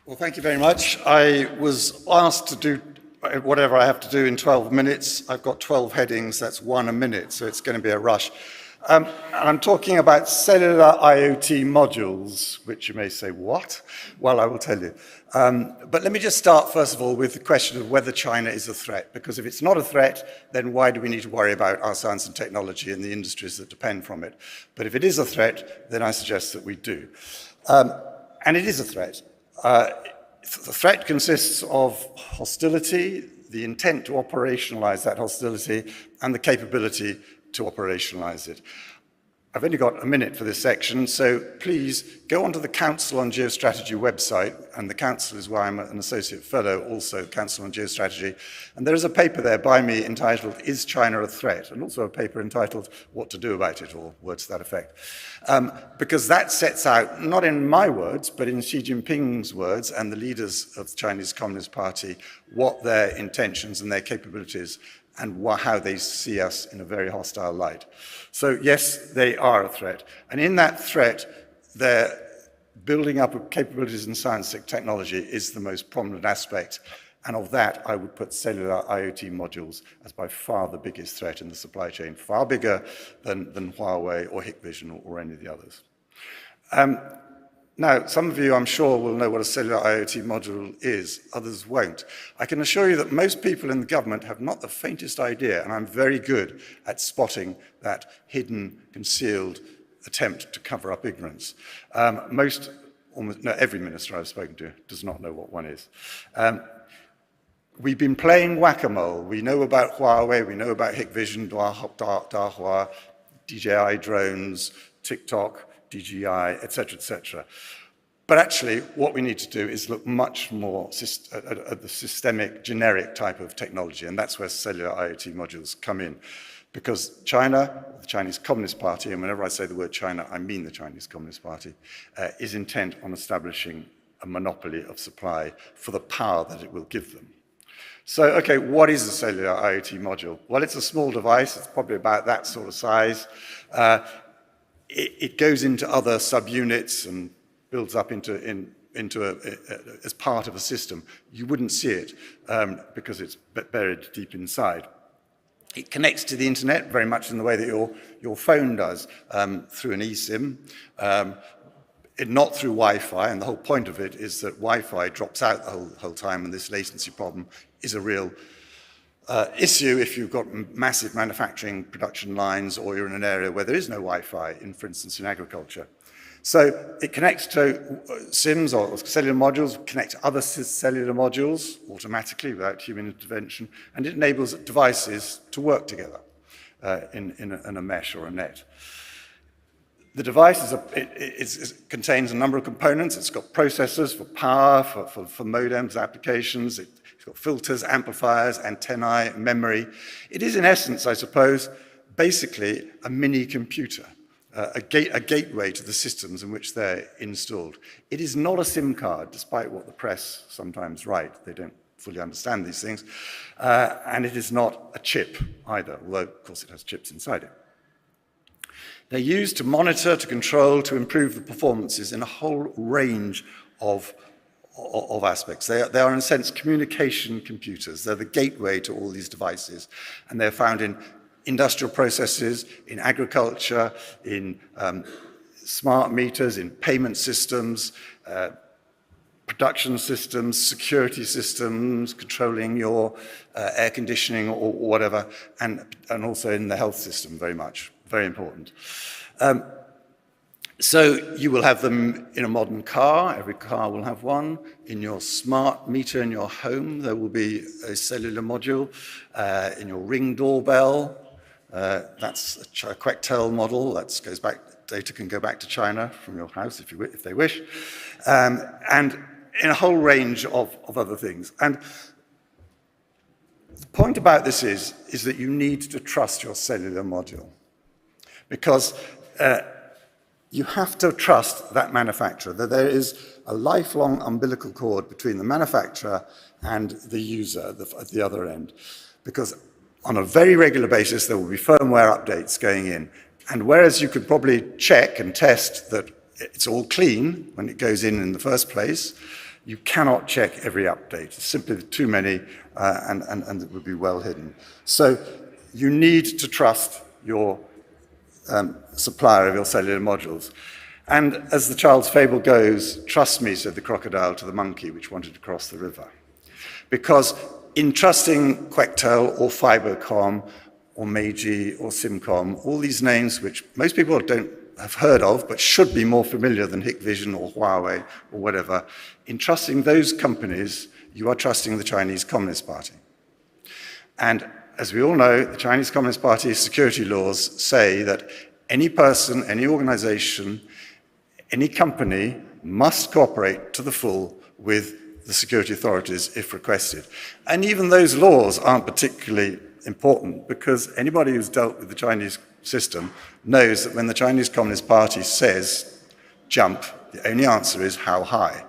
Well, thank you very much. I was asked to do whatever I have to do in 12 minutes. I've got 12 headings, that's one a minute, so it's going to be a rush. And I'm talking about cellular IoT modules, which you may say, what? Well, I will tell you. But let me just start, first of all, with the question of whether China is a threat. Because if it's not a threat, then why do we need to worry about our science and technology and the industries that depend from it? But if it is a threat, then I suggest that we do. And it is a threat. The threat consists of hostility, the intent to operationalize that hostility, and the capability to operationalize it. I've only got a minute for this section, so please go onto the Council on Geostrategy website, and the Council is where I'm an associate fellow, also Council on Geostrategy, and there is a paper there by me entitled, Is China a Threat? And also a paper entitled, What to Do About It, or words to that effect. Because that sets out, not in my words, but in Xi Jinping's words and the leaders of the Chinese Communist Party, what their intentions and their capabilities and how they see us in a very hostile light. So yes, they are a threat. And in that threat, their building up of capabilities in science and technology is the most prominent aspect. And of that, I would put cellular IoT modules as by far the biggest threat in the supply chain, far bigger than Huawei or Hikvision or any of the others. Now, some of you, I'm sure, will know what a cellular IoT module is, others won't. I can assure you that most people in the government have not the faintest idea, and I'm very good at spotting that hidden, concealed attempt to cover up ignorance. Every minister I've spoken to does not know what one is. We've been playing whack-a-mole. We know about Huawei, we know about Hikvision, Dahua, DJI drones, TikTok, DGI, etc., etc. But actually, what we need to do is look much more at the systemic, generic type of technology, and that's where cellular IoT modules come in. Because China, the Chinese Communist Party, and whenever I say the word China, I mean the Chinese Communist Party, is intent on establishing a monopoly of supply for the power that it will give them. So, okay, what is a cellular IoT module? Well, it's a small device. It's probably about that sort of size. It goes into other subunits and builds up as part of a system. You wouldn't see it because it's buried deep inside. It connects to the internet very much in the way that your phone does, through an eSIM, not through Wi-Fi, and the whole point of it is that Wi-Fi drops out the whole time, and this latency problem is a real issue if you've got massive manufacturing production lines or you're in an area where there is no Wi-Fi, for instance, in agriculture. So it connects to SIMs or cellular modules, connect to other cellular modules automatically without human intervention, and it enables devices to work together in a mesh or a net. The device contains a number of components. It's got processors for power, for modems, applications. It's got filters, amplifiers, antennae, memory. It is, in essence, I suppose, basically a mini computer, a gateway to the systems in which they're installed. It is not a SIM card, despite what the press sometimes write. They don't fully understand these things. And it is not a chip either, although, of course, it has chips inside it. They're used to monitor, to control, to improve the performances in a whole range of aspects. They are, in a sense, communication computers. They're the gateway to all these devices, and they're found in industrial processes, in agriculture, in smart meters, in payment systems, production systems, security systems, controlling your air conditioning or whatever, and also in the health system very much, very important. So you will have them in a modern car. Every car will have one. In your smart meter in your home, there will be a cellular module. In your Ring doorbell, that's a Quectel model. That goes back. Data can go back to China from your house if they wish, and in a whole range of other things. And the point about this is that you need to trust your cellular module, because you have to trust that manufacturer, that there is a lifelong umbilical cord between the manufacturer and the user at the other end. Because on a very regular basis, there will be firmware updates going in. And whereas you could probably check and test that it's all clean when it goes in the first place, You cannot check every update. It's simply too many, and it would be well hidden. So you need to trust your supplier of your cellular modules. And as the child's fable goes, trust me, said the crocodile to the monkey which wanted to cross the river. Because in trusting Quectel or Fibercom or Meiji or Simcom, all these names which most people don't have heard of but should be more familiar than Hikvision or Huawei or whatever, in trusting those companies, you are trusting the Chinese Communist Party. And as we all know, the Chinese Communist Party's security laws say that any person, any organization, any company must cooperate to the full with the security authorities if requested. And even those laws aren't particularly important because anybody who's dealt with the Chinese system knows that when the Chinese Communist Party says jump, the only answer is how high.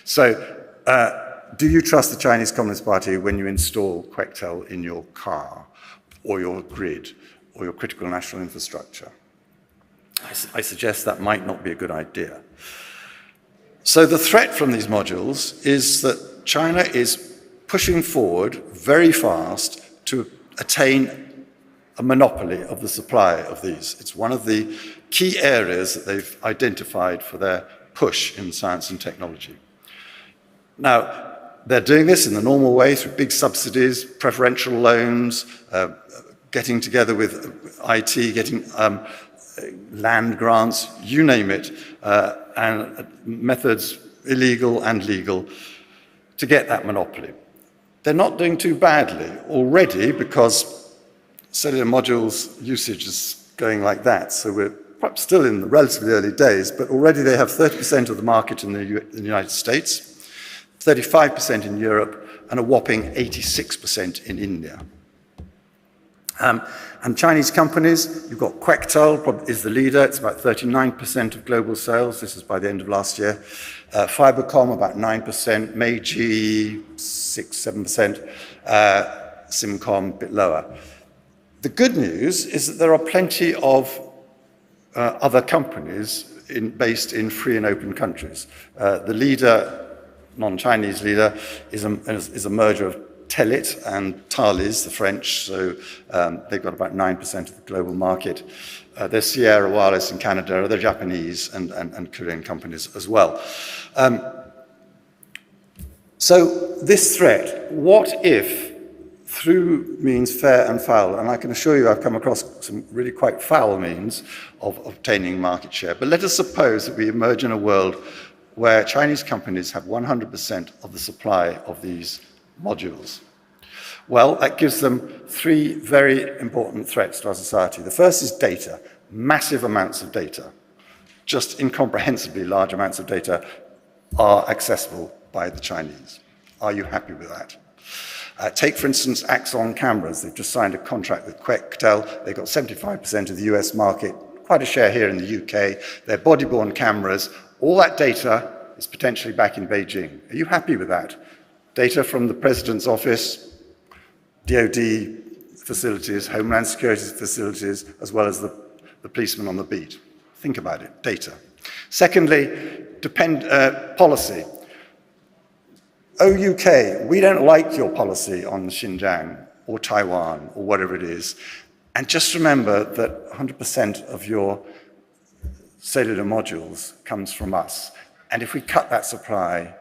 So do you trust the Chinese Communist Party when you install Quectel in your car or your grid or your critical national infrastructure? I suggest that might not be a good idea. So the threat from these modules is that China is pushing forward very fast to attain a monopoly of the supply of these. It's one of the key areas that they've identified for their push in science and technology. Now, they're doing this in the normal way through big subsidies, preferential loans, getting together with IT, getting land grants, you name it, and methods, illegal and legal, to get that monopoly. They're not doing too badly already because cellular modules usage is going like that. So we're perhaps still in the relatively early days, but already they have 30% of the market in the United States, 35% in Europe, and a whopping 86% in India. And Chinese companies, you've got Quectel is the leader. It's about 39% of global sales. This is by the end of last year. Fibercom, about 9%. Meiji, 6-7%. Simcom, a bit lower. The good news is that there are plenty of other companies based in free and open countries. The leader, non-Chinese leader, is a merger of Telit and Thales, the French, so they've got about 9% of the global market. There's Sierra Wireless in Canada, they're Japanese and Korean companies as well. So this threat, what if through means fair and foul, and I can assure you I've come across some really quite foul means of obtaining market share, but let us suppose that we emerge in a world where Chinese companies have 100% of the supply of these modules. Well, that gives them three very important threats to our society. The first is data, massive amounts of data. Just incomprehensibly large amounts of data are accessible by the Chinese. Are you happy with that? Take, for instance, Axon cameras. They've just signed a contract with Quectel. They've got 75% of the US market, quite a share here in the UK. They're body-worn cameras. All that data is potentially back in Beijing. Are you happy with that? Data from the President's office, DoD facilities, Homeland Security facilities, as well as the policeman on the beat. Think about it, data. Secondly, policy. Oh, UK, we don't like your policy on Xinjiang or Taiwan or whatever it is. And just remember that 100% of your cellular modules comes from us. And if we cut that supply,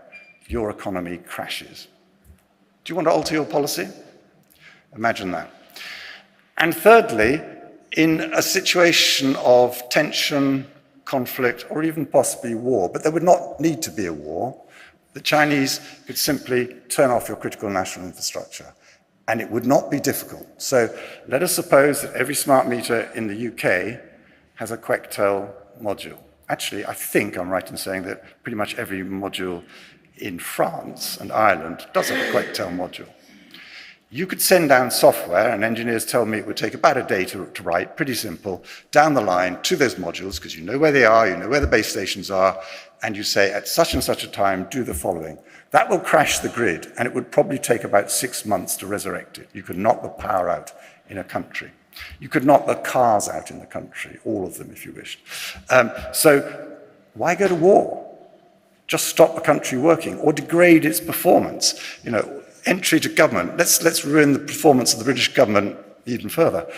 your economy crashes. Do you want to alter your policy? Imagine that. And thirdly, in a situation of tension, conflict, or even possibly war, but there would not need to be a war, the Chinese could simply turn off your critical national infrastructure, and it would not be difficult. So let us suppose that every smart meter in the UK has a Quectel module. Actually, I think I'm right in saying that pretty much every module in France and Ireland does have a Quectel module. You could send down software, and engineers tell me it would take about a day to write, pretty simple, down the line to those modules, because you know where they are, you know where the base stations are, and you say, at such and such a time, do the following. That will crash the grid, and it would probably take about 6 months to resurrect it. You could knock the power out in a country. You could knock the cars out in the country, all of them if you wished. So why go to war? just stop the country working or degrade its performance. Entry to government, let's ruin the performance of the British government even further,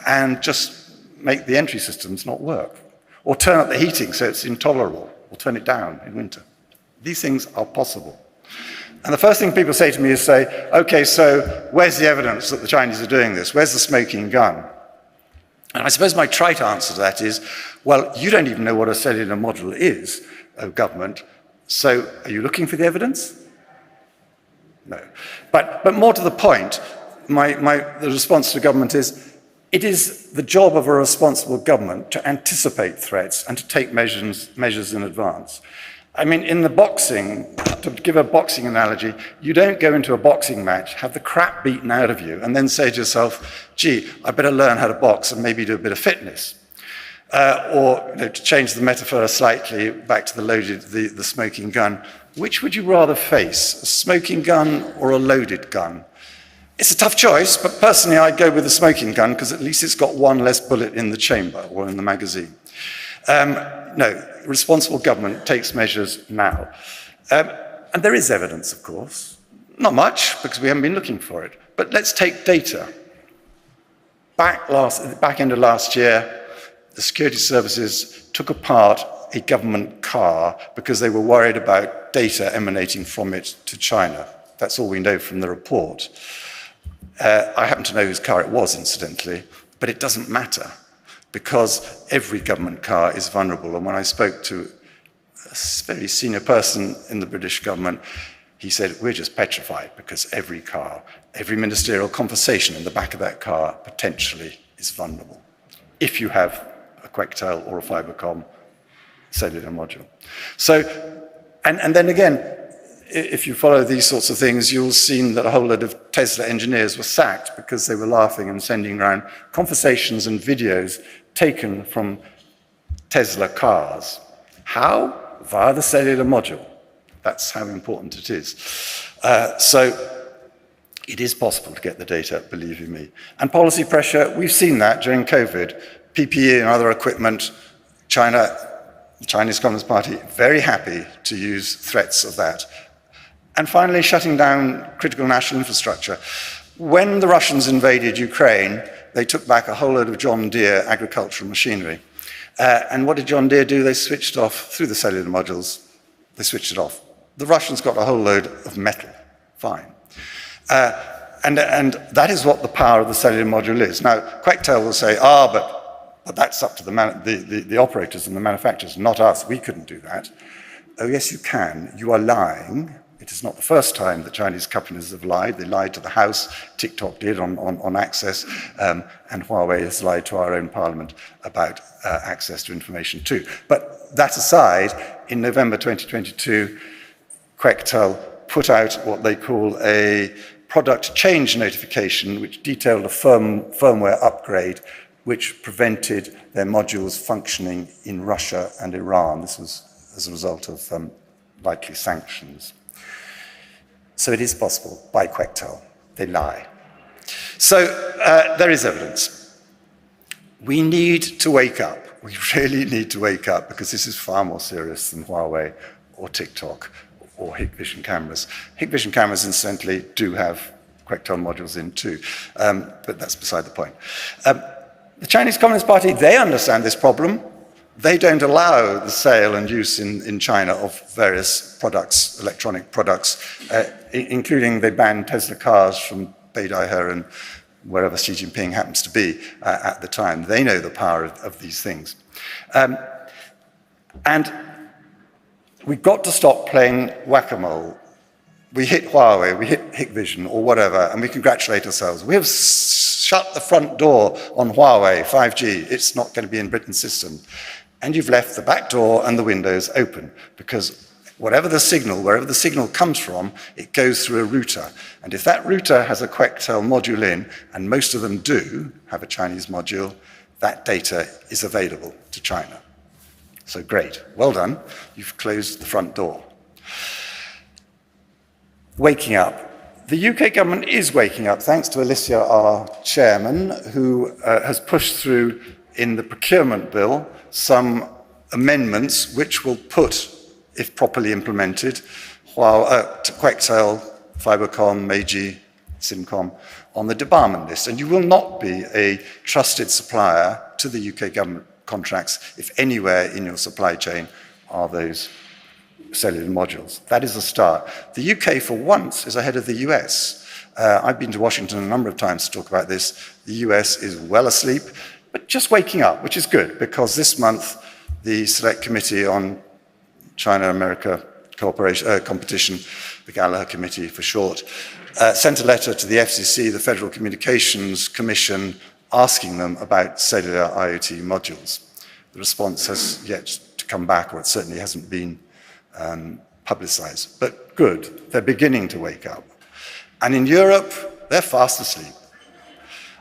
and just make the entry systems not work. Or turn up the heating so it's intolerable, or turn it down in winter. These things are possible. And the first thing people say to me is okay, so where's the evidence that the Chinese are doing this? Where's the smoking gun? And I suppose my trite answer to that is, well, you don't even know what a cellular module is, government, so are you looking for the evidence? No. But more to the point, the response to the government is, it is the job of a responsible government to anticipate threats and to take measures in advance. I mean, in the boxing, to give a boxing analogy, you don't go into a boxing match, have the crap beaten out of you, and then say to yourself, gee, I better learn how to box and maybe do a bit of fitness. Or to change the metaphor slightly, back to the smoking gun, which would you rather face, a smoking gun or a loaded gun? It's a tough choice, but personally I'd go with the smoking gun because at least it's got one less bullet in the chamber or in the magazine. No, responsible government takes measures now. And there is evidence, of course. Not much, because we haven't been looking for it. But let's take data. Back end of last year, the security services took apart a government car because they were worried about data emanating from it to China. That's all we know from the report. I happen to know whose car it was, incidentally, but it doesn't matter, because every government car is vulnerable. And when I spoke to a very senior person in the British government, he said, we're just petrified because every car, every ministerial conversation in the back of that car potentially is vulnerable, if you have a Quectel or a Fibercom cellular module. So, and then again, if you follow these sorts of things, you'll see that a whole lot of Tesla engineers were sacked because they were laughing and sending around conversations and videos taken from Tesla cars. How? Via the cellular module. That's how important it is. So it is possible to get the data, believe you me. And policy pressure, we've seen that during COVID. PPE and other equipment, the Chinese Communist Party, very happy to use threats of that. And finally, shutting down critical national infrastructure. When the Russians invaded Ukraine, they took back a whole load of John Deere agricultural machinery. And what did John Deere do? They switched off, through the cellular modules, they switched it off. The Russians got a whole load of metal, fine. And that is what the power of the cellular module is. Now, Quectel will say, but that's up to the operators and the manufacturers, not us, we couldn't do that. Oh yes, you can, you are lying. It is not the first time that Chinese companies have lied. They lied to the House, TikTok did on access, and Huawei has lied to our own parliament about access to information too. But that aside, in November 2022, Quectel put out what they call a product change notification, which detailed a firmware upgrade which prevented their modules functioning in Russia and Iran. This was as a result of likely sanctions. So it is possible by Quectel. They lie. So there is evidence. We need to wake up. We really need to wake up, because this is far more serious than Huawei or TikTok or Hikvision cameras. Hikvision cameras, incidentally, do have Quectel modules in too, but that's beside the point. The Chinese Communist Party, they understand this problem. They don't allow the sale and use in China of various products, electronic products, including they banned Tesla cars from Beidaihe and wherever Xi Jinping happens to be at the time. They know the power of these things. And we've got to stop playing whack-a-mole. We hit Huawei, we hit Hikvision or whatever, and we congratulate ourselves. We have shut the front door on Huawei 5G. It's not going to be in Britain's system. And you've left the back door and the windows open, because wherever the signal comes from, it goes through a router. And if that router has a Quectel module in, and most of them do have a Chinese module, that data is available to China. So great, well done, you've closed the front door. Waking up. The UK government is waking up, thanks to Alicia, our chairman, who has pushed through in the procurement bill some amendments which will put if properly implemented, while Quectel, Fibercom, Meiji, Simcom on the debarment list. And you will not be a trusted supplier to the UK government contracts if anywhere in your supply chain are those cellular modules. That is a start. The UK, for once, is ahead of the US. I've been to Washington a number of times to talk about this. The US is well asleep, but just waking up, which is good, because this month, the Select Committee on China-America Competition, the Gallagher Committee for short, sent a letter to the FCC, the Federal Communications Commission, asking them about cellular IoT modules. The response has yet to come back, or it certainly hasn't been publicized. But good, they're beginning to wake up. And in Europe, they're fast asleep.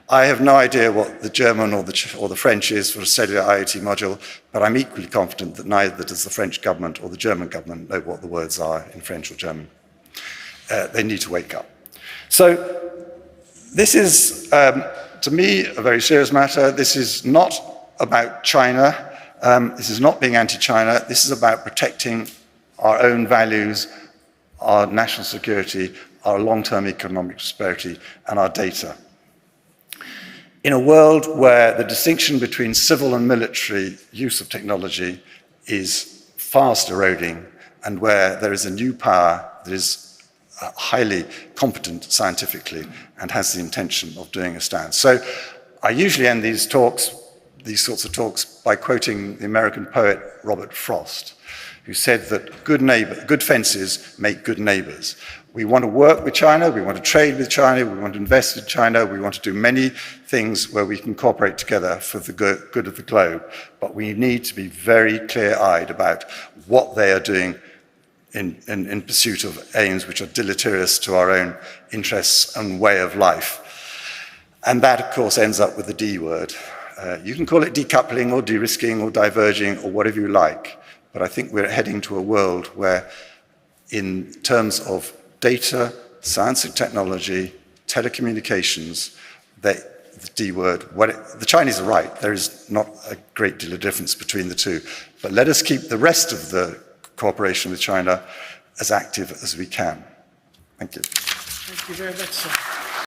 I have no idea what the German or the French is for a cellular IoT module, but I'm equally confident that neither does the French government or the German government know what the words are in French or German. They need to wake up. So this is, to me, a very serious matter. This is not about China. This is not being anti-China. This is about protecting our own values, our national security, our long-term economic prosperity, and our data. In a world where the distinction between civil and military use of technology is fast eroding, and where there is a new power that is highly competent scientifically and has the intention of doing a stand. So I usually end these sorts of talks, by quoting the American poet Robert Frost, who said that good fences make good neighbors. We want to work with China, we want to trade with China, we want to invest in China, we want to do many things where we can cooperate together for the good of the globe. But we need to be very clear-eyed about what they are doing in pursuit of aims which are deleterious to our own interests and way of life. And that, of course, ends up with the D word. You can call it decoupling or de-risking or diverging or whatever you like, but I think we're heading to a world where, in terms of data, science and technology, telecommunications, the D word, the Chinese are right, there is not a great deal of difference between the two, but let us keep the rest of the cooperation with China as active as we can. Thank you. Thank you very much, sir.